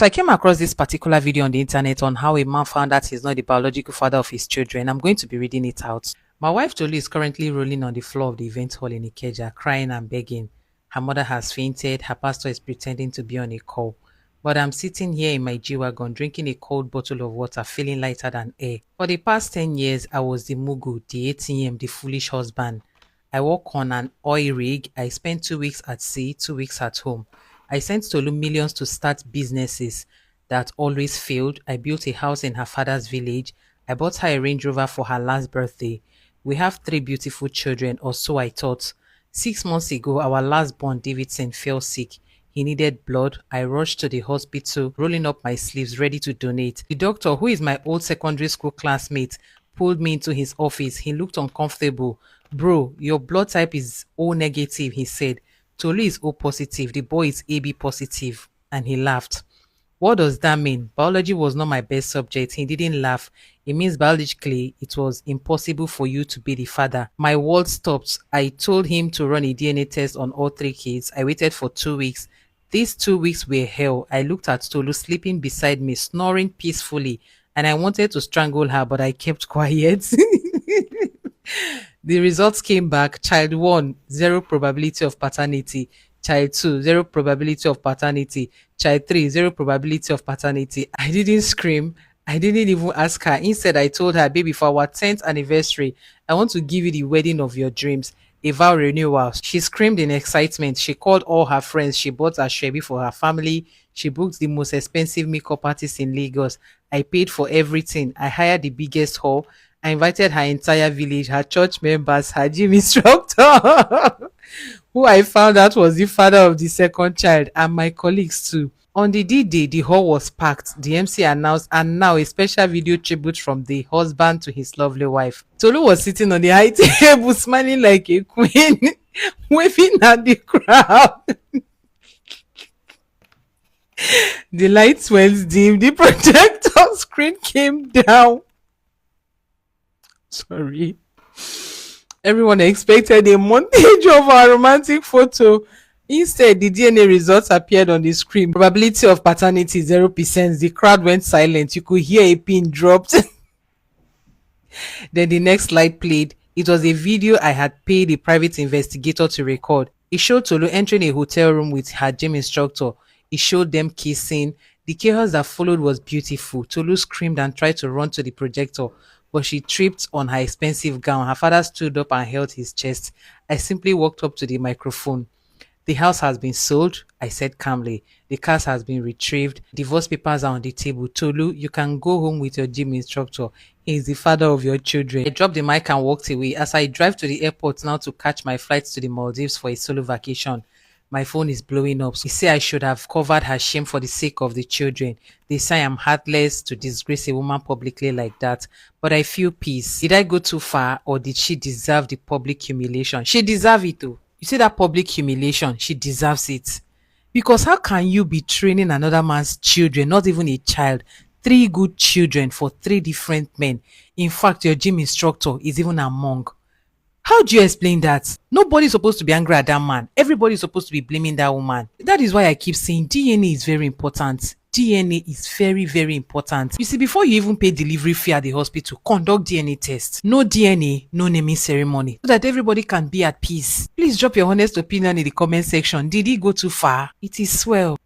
So I came across this particular video on the internet on how a man found out he's not the biological father of his children. I'm going to be reading it out. My wife Tolu is currently rolling on the floor of the event hall in Ikeja, crying and begging. Her mother has fainted. Her pastor is pretending to be on a call. But I'm sitting here in my G-Wagon drinking a cold bottle of water, feeling lighter than air. For the past 10 years, I was the Mugu, the ATM, the foolish husband. I work on an oil rig. I spent 2 weeks at sea, 2 weeks at home. I sent Tolu millions to start businesses that always failed. I built a house in her father's village. I bought her a Range Rover for her last birthday. We have 3 beautiful children, or so I thought. 6 months ago, our last born, Davidson, fell sick. He needed blood. I rushed to the hospital, rolling up my sleeves, ready to donate. The doctor, who is my old secondary school classmate, pulled me into his office. He looked uncomfortable. Bro, your blood type is O negative, he said. Tolu is O positive. The boy is AB positive. And he laughed. What does that mean? Biology was not my best subject. He didn't laugh. It means biologically it was impossible for you to be the father. My world stopped. I told him to run a DNA test on all 3 kids. I waited for 2 weeks. These 2 weeks were hell. I looked at Tolu sleeping beside me, snoring peacefully, and I wanted to strangle her, but I kept quiet. The results came back. Child 1, 0 probability of paternity. Child 2, 0 probability of paternity. Child 3, 0 probability of paternity. I didn't scream. I didn't even ask her. Instead, I told her, baby, for our 10th anniversary, I want to give you the wedding of your dreams, a vow renewal. She screamed in excitement. She called all her friends. She bought a shebi for her family. She booked the most expensive makeup artist in Lagos. I paid for everything. I hired the biggest hall. I invited her entire village, her church members, her gym instructor, who I found out was the father of the second child, and my colleagues too. On the D-Day, the hall was packed. The MC announced, and now a special video tribute from the husband to his lovely wife. Tolu was sitting on the high table, smiling like a queen, waving at the crowd. The lights went dim. The projector screen came down. Sorry. Everyone expected a montage of our romantic photo. Instead, the DNA results appeared on the screen. Probability of paternity 0%. The crowd went silent. You could hear a pin dropped. Then the next slide played. It was a video I had paid a private investigator to record. It showed Tolu entering a hotel room with her gym instructor. It showed them kissing. The chaos that followed was beautiful. Tolu screamed and tried to run to the projector, but she tripped on her expensive gown. Her father stood up and held his chest. I simply walked up to the microphone. The house has been sold, I said calmly. The car has been retrieved. Divorce papers are on the table. Tolu, you can go home with your gym instructor. He is the father of your children. I dropped the mic and walked away. As I drive to the airport now to catch my flight to the Maldives for a solo vacation, my phone is blowing up. They say I should have covered her shame for the sake of the children. They say I'm heartless to disgrace a woman publicly like that. But I feel peace. Did I go too far, or did she deserve the public humiliation? She deserves it too. You see that public humiliation? She deserves it. Because how can you be training another man's children, not even a child, 3 good children for 3 different men? In fact, your gym instructor is even a monk. How do you explain that? Nobody's supposed to be angry at that man. Everybody's supposed to be blaming that woman. That is why I keep saying DNA is very important. DNA is very, very important. You see, before you even pay delivery fee at the hospital, conduct DNA test. No DNA, no naming ceremony, so that everybody can be at peace. Please drop your honest opinion in the comment section. Did he go too far? It is swell.